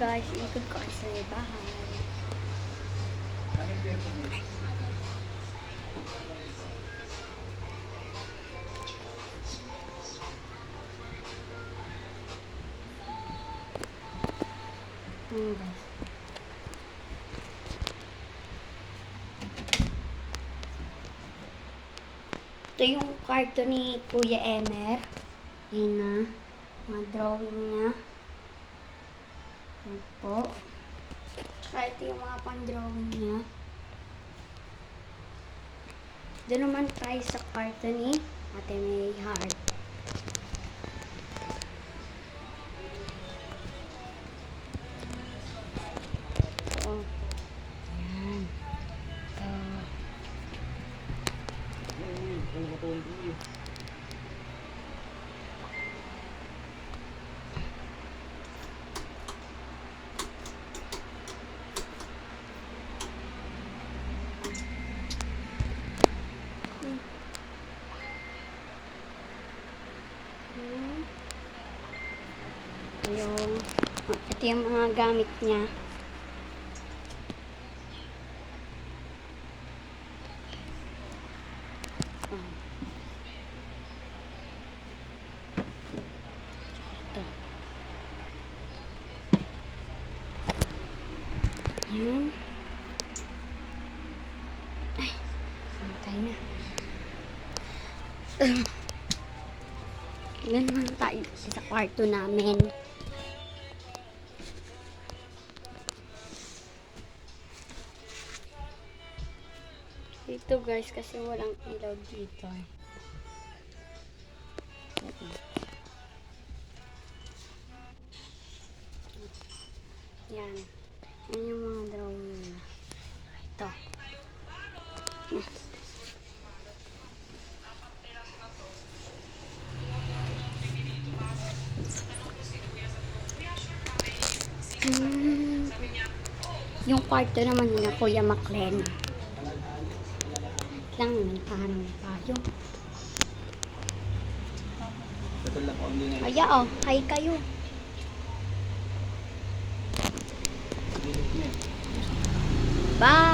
guys, ikot ko sa bahay. Guys. Ito yung kwarto ni Kuya Emer. Yan na. Mga drawing niya. Yan po. Tsaka ito yung mga pan-drawing niya. Doon naman tayo sa kwarto ni Ate May Heart. So, yan. Ito yung mga gamit niya. Ito. Yan. Ay, santay na. Yan naman tayo sa kwarto namin. Dito guys, kasi walang ilaw dito. Yan. Yan yung mga drawing nila. Ito. Yung kwarto naman nila Kuya Maclen. Lang naman parang tayo. Kaya oh, hi kayo. Bye!